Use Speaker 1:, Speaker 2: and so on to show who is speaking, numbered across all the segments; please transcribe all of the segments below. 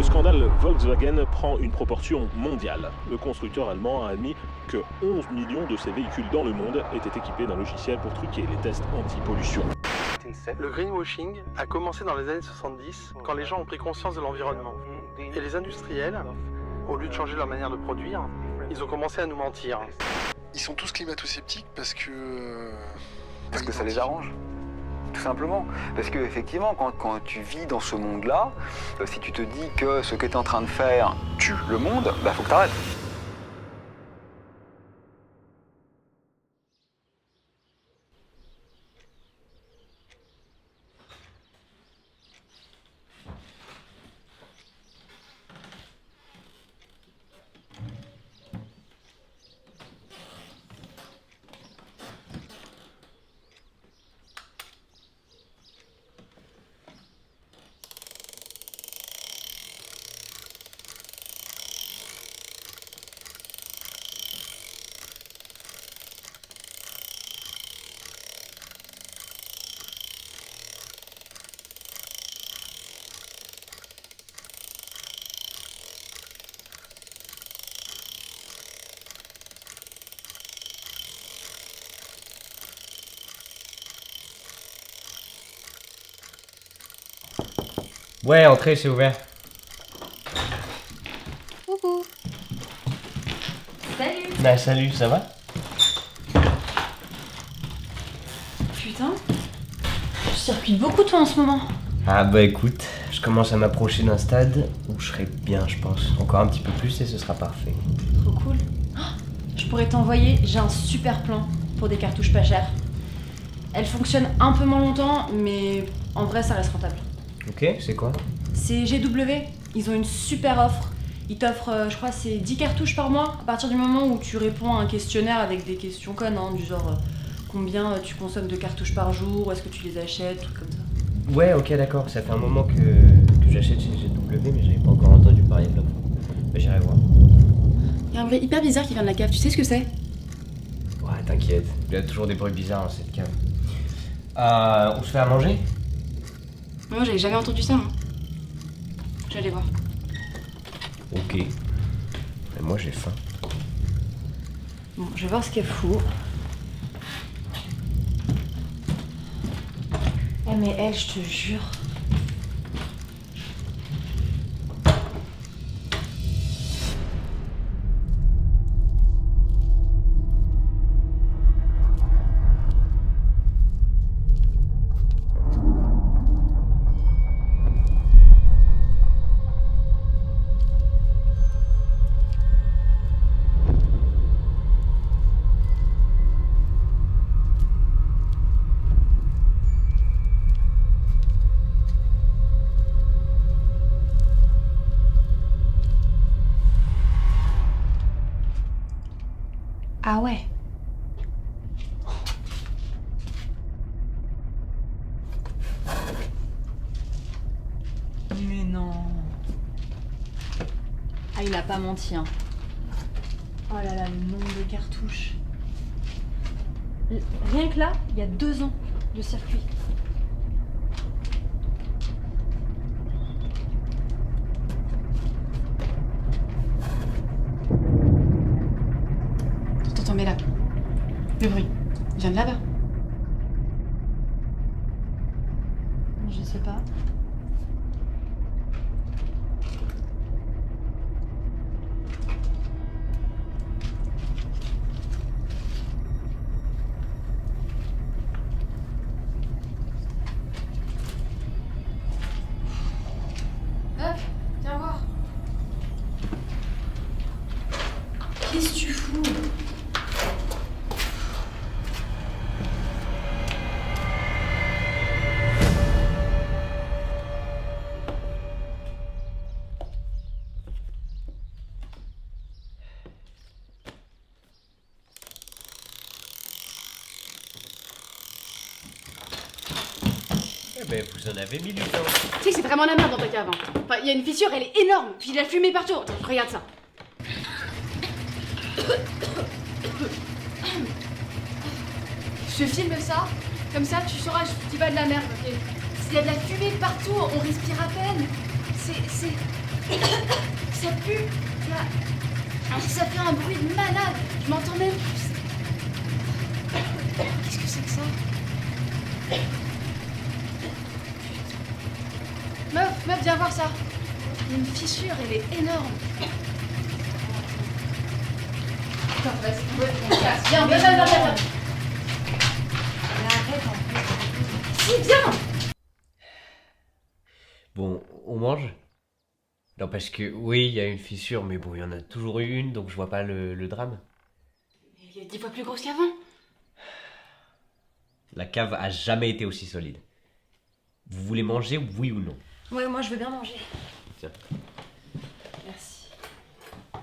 Speaker 1: scandale Volkswagen prend une proportion mondiale. Le constructeur allemand a admis que 11 millions de ses véhicules dans le monde étaient équipés d'un logiciel pour truquer les tests anti-pollution.
Speaker 2: Le greenwashing a commencé dans les années 70, quand les gens ont pris conscience de l'environnement. Et les industriels, au lieu de changer leur manière de produire, ils ont commencé à nous mentir.
Speaker 3: Ils sont tous climato-sceptiques parce que...
Speaker 4: Parce que ça les arrange. Tout simplement. Parce que effectivement, quand tu vis dans ce monde-là, si tu te dis que ce que tu es en train de faire tue le monde, bah faut que t'arrêtes.
Speaker 5: Ouais, entrez, c'est ouvert.
Speaker 6: Coucou. Salut.
Speaker 5: Bah salut, ça va?
Speaker 6: Putain, tu circules beaucoup toi en ce moment.
Speaker 5: Ah bah écoute, je commence à m'approcher d'un stade où je serai bien, je pense. Encore un petit peu plus et ce sera parfait.
Speaker 6: Trop cool. Oh, je pourrais t'envoyer, j'ai un super plan pour des cartouches pas chères. Elles fonctionnent un peu moins longtemps, mais en vrai ça reste rentable.
Speaker 5: Ok, c'est quoi?
Speaker 6: C'est GW, ils ont une super offre. Ils t'offrent, je crois, c'est 10 cartouches par mois à partir du moment où tu réponds à un questionnaire avec des questions connes, hein, du genre combien tu consommes de cartouches par jour, où est-ce que tu les achètes, trucs comme ça.
Speaker 5: Ouais, ok, d'accord. Ça fait un moment que j'achète chez GW, mais j'avais pas encore entendu parler de l'offre. Bah j'irai voir.
Speaker 6: Il y a un bruit hyper bizarre qui vient de la cave, tu sais ce que c'est?
Speaker 5: Ouais, t'inquiète. Il y a toujours des bruits bizarres dans cette cave. On se fait à manger?
Speaker 6: Moi j'avais jamais entendu ça. Hein. J'allais voir.
Speaker 5: Ok. Et moi j'ai faim.
Speaker 6: Bon, je vais voir ce qu'elle fout. Eh mais elle, je te jure. Ah ouais. Mais non. Ah, il a pas menti, hein. Oh là là, le nombre de cartouches. Rien que là, il y a 2 ans de circuit. T'entends, mais là, le bruit, il vient de là-bas. Je sais pas. Meuf, viens voir. Qu'est-ce que tu fous?
Speaker 5: Eh ben vous en avez mis du temps.
Speaker 6: Tu sais que c'est vraiment la merde dans ta cave. Hein. Enfin, il y a une fissure, elle est énorme, puis il a fumé partout. Attends, regarde ça. Je filme ça, comme ça tu sauras, je dis pas de la merde, ok? S'il y a de la fumée partout, on respire à peine. C'est...
Speaker 7: Ça pue. Ça fait un bruit de malade. Je m'entends même plus. Qu'est-ce que c'est que ça? Meuf, viens voir ça. Il y a une fissure, elle est énorme. Attends, vas-y, on casse. Viens. Arrête en plus. Si, viens.
Speaker 5: Bon, on mange? Non, parce que oui, il y a une fissure, mais bon, il y en a toujours eu une, donc je vois pas le drame.
Speaker 7: Il est 10 fois plus grosse qu'avant.
Speaker 5: La cave a jamais été aussi solide. Vous voulez manger, oui ou non?
Speaker 6: Ouais, moi je veux bien manger.
Speaker 5: Tiens.
Speaker 6: Merci.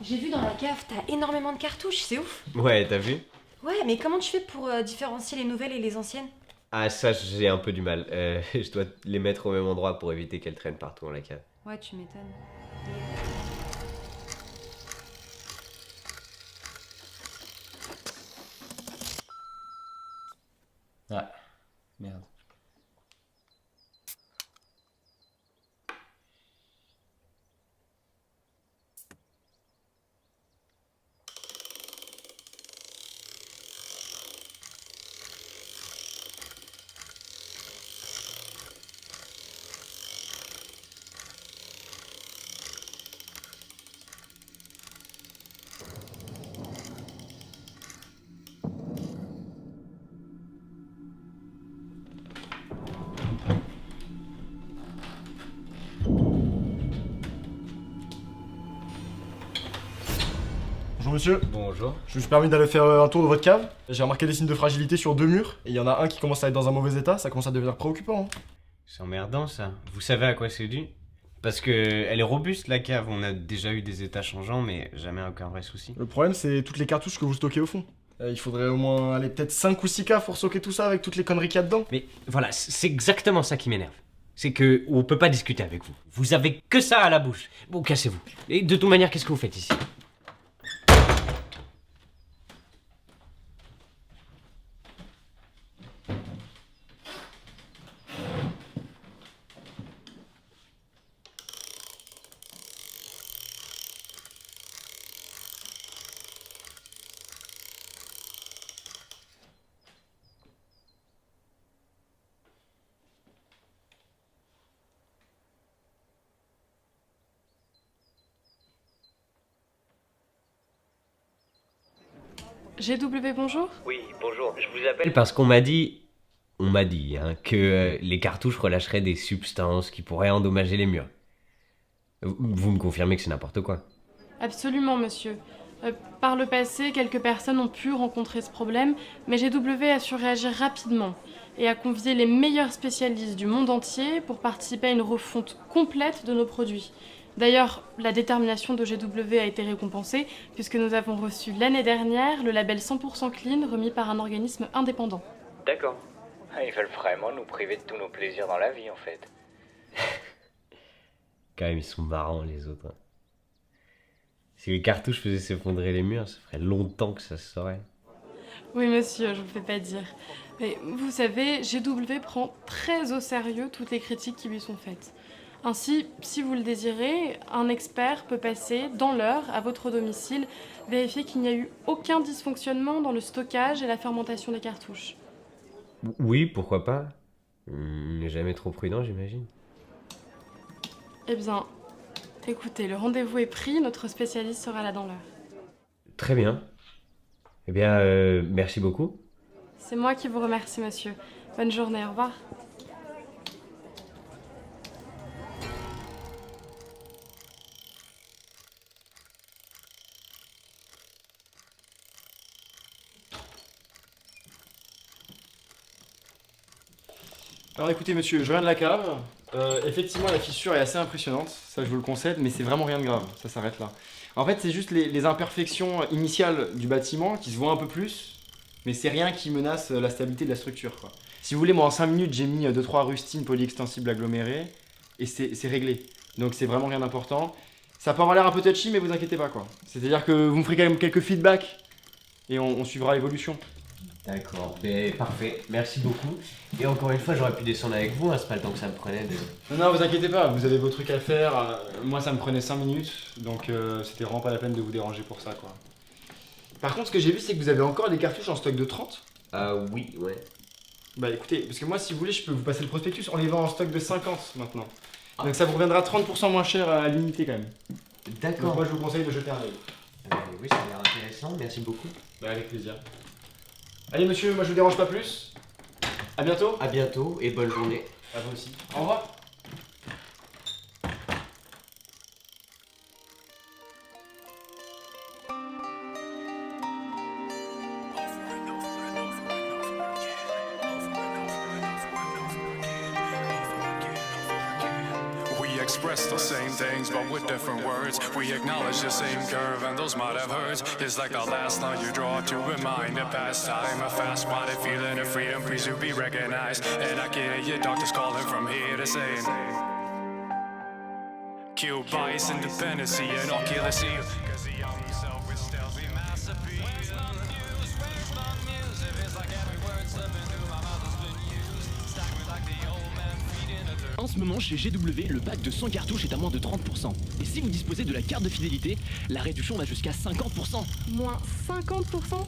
Speaker 6: J'ai vu dans la cave, t'as énormément de cartouches, c'est ouf.
Speaker 5: Ouais, t'as vu?
Speaker 6: Ouais, mais comment tu fais pour différencier les nouvelles et les anciennes?
Speaker 5: Ah, ça, j'ai un peu du mal. Je dois les mettre au même endroit pour éviter qu'elles traînent partout dans la cave.
Speaker 6: Ouais, tu m'étonnes.
Speaker 5: Ah, merde.
Speaker 8: Bonjour monsieur,
Speaker 5: Bonjour.
Speaker 8: je me suis permis d'aller faire un tour de votre cave. J'ai remarqué des signes de fragilité sur 2 murs, et il y en a un qui commence à être dans un mauvais état, ça commence à devenir préoccupant. Hein.
Speaker 5: C'est emmerdant ça. Vous savez à quoi c'est dû? Parce que elle est robuste la cave, on a déjà eu des états changeants, mais jamais aucun vrai souci.
Speaker 8: Le problème c'est toutes les cartouches que vous stockez au fond. Il faudrait au moins aller peut-être 5 ou 6 caves pour stocker tout ça avec toutes les conneries qu'il y a dedans.
Speaker 5: Mais voilà, c'est exactement ça qui m'énerve. C'est que on peut pas discuter avec vous. Vous avez que ça à la bouche. Bon, cassez-vous. Et de toute manière, qu'est-ce que vous faites ici?
Speaker 9: GW, bonjour.
Speaker 5: Oui, bonjour. Je vous appelle parce qu'on m'a dit hein, que les cartouches relâcheraient des substances qui pourraient endommager les murs. Vous me confirmez que c'est n'importe quoi?
Speaker 9: Absolument, monsieur. Par le passé, quelques personnes ont pu rencontrer ce problème, mais GW a su réagir rapidement et a convié les meilleurs spécialistes du monde entier pour participer à une refonte complète de nos produits. D'ailleurs, la détermination de GW a été récompensée puisque nous avons reçu l'année dernière le label 100% clean remis par un organisme indépendant.
Speaker 10: D'accord. Ils veulent vraiment nous priver de tous nos plaisirs dans la vie, en fait.
Speaker 5: Quand même, ils sont marrants, les autres. Hein. Si les cartouches faisaient s'effondrer les murs, ça ferait longtemps que ça se saurait.
Speaker 9: Oui, monsieur, je vous le fais pas dire. Mais vous savez, GW prend très au sérieux toutes les critiques qui lui sont faites. Ainsi, si vous le désirez, un expert peut passer, dans l'heure, à votre domicile, vérifier qu'il n'y a eu aucun dysfonctionnement dans le stockage et la fermentation des cartouches.
Speaker 5: Oui, pourquoi pas. On n'est jamais trop prudent, j'imagine.
Speaker 9: Eh bien, écoutez, le rendez-vous est pris, notre spécialiste sera là dans l'heure.
Speaker 5: Très bien. Eh bien, merci beaucoup.
Speaker 9: C'est moi qui vous remercie, monsieur. Bonne journée, au revoir.
Speaker 8: Alors écoutez monsieur, je reviens de la cave. Effectivement la fissure est assez impressionnante, ça je vous le concède, mais c'est vraiment rien de grave, ça s'arrête là. En fait c'est juste les imperfections initiales du bâtiment qui se voient un peu plus, mais c'est rien qui menace la stabilité de la structure quoi. Si vous voulez, moi en 5 minutes j'ai mis 2-3 rustines polyextensibles agglomérées et c'est réglé. Donc c'est vraiment rien d'important. Ça peut avoir l'air un peu touchy mais vous inquiétez pas quoi. C'est-à-dire que vous me ferez quand même quelques feedbacks et on suivra l'évolution.
Speaker 5: D'accord, ben, parfait, merci beaucoup. Et encore une fois, j'aurais pu descendre avec vous, hein, c'est pas le temps que ça me prenait de...
Speaker 8: Non, vous inquiétez pas, vous avez vos trucs à faire. Moi, ça me prenait 5 minutes, donc c'était vraiment pas la peine de vous déranger pour ça, quoi. Par contre, ce que j'ai vu, c'est que vous avez encore des cartouches en stock de 30.
Speaker 5: Oui, ouais.
Speaker 8: Bah écoutez, parce que moi, si vous voulez, je peux vous passer le prospectus. On les vend en stock de 50 maintenant. Donc ça vous reviendra 30% moins cher à l'unité quand même.
Speaker 5: D'accord.
Speaker 8: Donc moi, je vous conseille de jeter un œil.
Speaker 5: Oui, ça a l'air intéressant, merci beaucoup.
Speaker 8: Bah avec plaisir. Allez monsieur, moi je vous dérange pas plus. À bientôt.
Speaker 5: À bientôt et bonne journée.
Speaker 8: À vous aussi. Au revoir.
Speaker 11: Express the same things but with different words. We acknowledge the same curve and those might have hurt. It's like the last line you draw to remind a past time. A fast-minded feeling of freedom, please to be recognized. And I can hear your doctors calling from here to say kill bias, independency, and ocular seal. Cause the young self is stealthy masterpiece. On the news, waste on music. It's like every word slipping through my mouth has been used. Staggered like the old man feeding a dirt.
Speaker 12: En ce moment, chez GW, le pack de 100 cartouches est à moins de 30%. Et si vous disposez de la carte de fidélité, la réduction va jusqu'à 50%.
Speaker 9: Moins 50%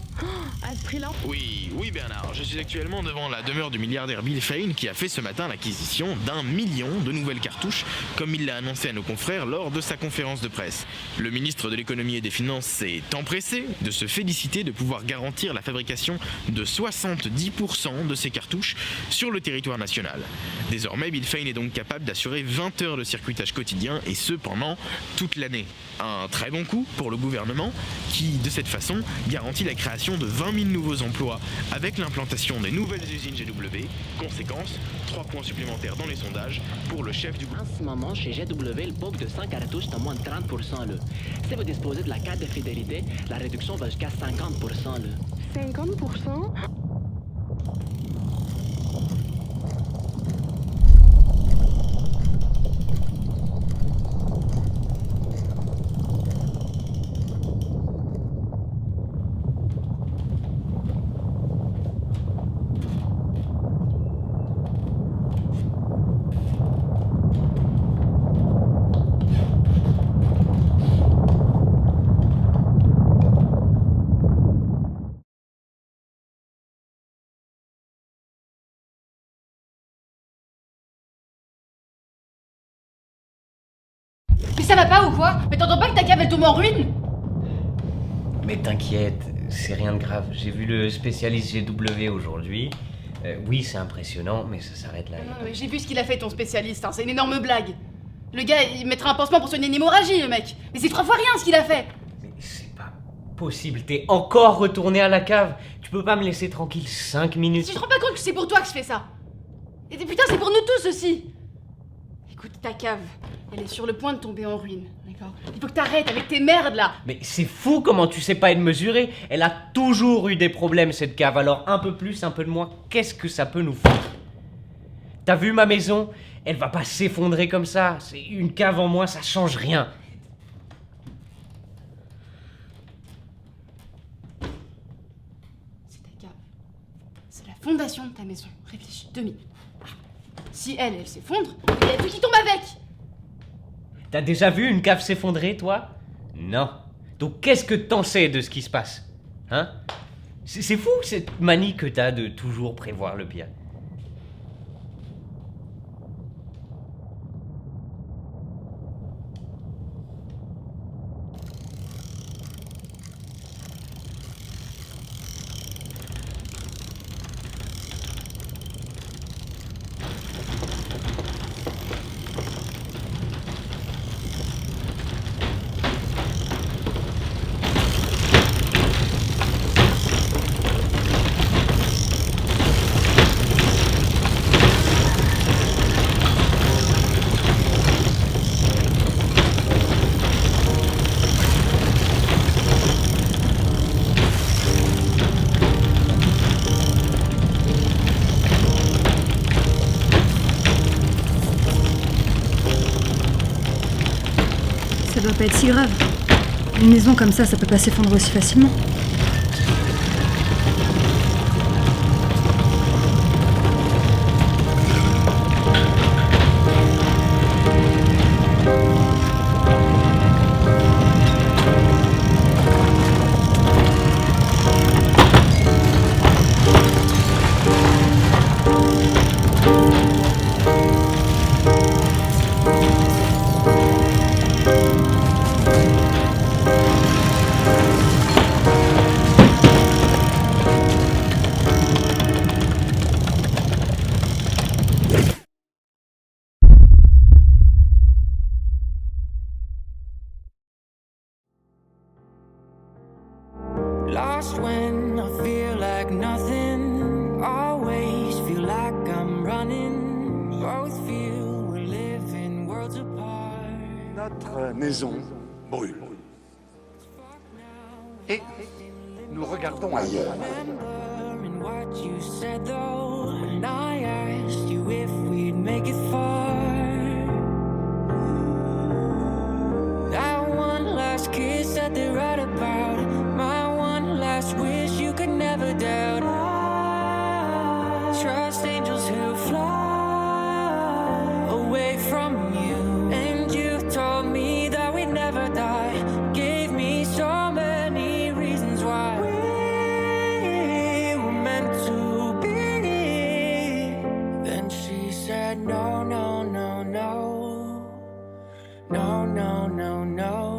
Speaker 9: à ce prix-là?
Speaker 13: Oui Bernard, je suis actuellement devant la demeure du milliardaire Bill Fane qui a fait ce matin l'acquisition d'1 million de nouvelles cartouches, comme il l'a annoncé à nos confrères lors de sa conférence de presse. Le ministre de l'économie et des finances s'est empressé de se féliciter de pouvoir garantir la fabrication de 70% de ces cartouches sur le territoire national. Désormais, Bill Fane est donc capable d'assurer 20 heures de circuitage quotidien et ce pendant toute l'année. Un très bon coup pour le gouvernement qui, de cette façon, garantit la création de 20 000 nouveaux emplois avec l'implantation des nouvelles usines GW. Conséquence, 3 points supplémentaires dans les sondages pour le chef du gouvernement.
Speaker 12: En ce moment, chez GW, le pack de 100 cartouches est à moins de 30%. Là. Si vous disposez de la carte de fidélité, la réduction va jusqu'à 50%. Là.
Speaker 9: 50%?
Speaker 7: Mais ça va pas ou quoi? Mais t'entends pas que ta cave elle tombe en ruine?
Speaker 5: Mais t'inquiète, c'est rien de grave. J'ai vu le spécialiste GW aujourd'hui. Oui, c'est impressionnant, mais ça s'arrête là.
Speaker 7: Non, mais j'ai vu ce qu'il a fait ton spécialiste, hein. C'est une énorme blague. Le gars, il mettra un pansement pour soigner une hémorragie, le mec. Mais c'est 3 fois rien ce qu'il a fait.
Speaker 5: Mais c'est pas possible, t'es encore retourné à la cave. Tu peux pas me laisser tranquille 5 minutes?
Speaker 7: Tu te rends pas compte que c'est pour toi que je fais ça? Et putain, c'est pour nous tous aussi. Écoute, ta cave, elle est sur le point de tomber en ruine, d'accord? Il faut que t'arrêtes avec tes merdes là.
Speaker 5: Mais c'est fou comment tu sais pas être mesuré. Elle a toujours eu des problèmes cette cave, alors un peu plus, un peu de moins, qu'est-ce que ça peut nous faire? T'as vu ma maison? Elle va pas s'effondrer comme ça. C'est une cave en moins, ça change rien.
Speaker 7: C'est ta cave. C'est la fondation de ta maison. Réfléchis 2 minutes. Si elle s'effondre, il y a tout qui tombe avec.
Speaker 5: T'as déjà vu une cave s'effondrer, toi? Non. Donc qu'est-ce que t'en sais de ce qui se passe? Hein? C'est fou cette manie que t'as de toujours prévoir le pire.
Speaker 6: Ça doit pas être si grave. Une maison comme ça peut pas s'effondrer aussi facilement.
Speaker 14: Notre maison brûle. Et nous regardons ailleurs.
Speaker 15: Remembering what you said though, and I asked you if we'd make it far. That one last kiss that they write about, my one last wish you could never doubt. I trust angels who fly away from you, and you told me that we'd never die. Gave me so many reasons why we were meant to be. Then she said no, no, no, no. No, no, no, no.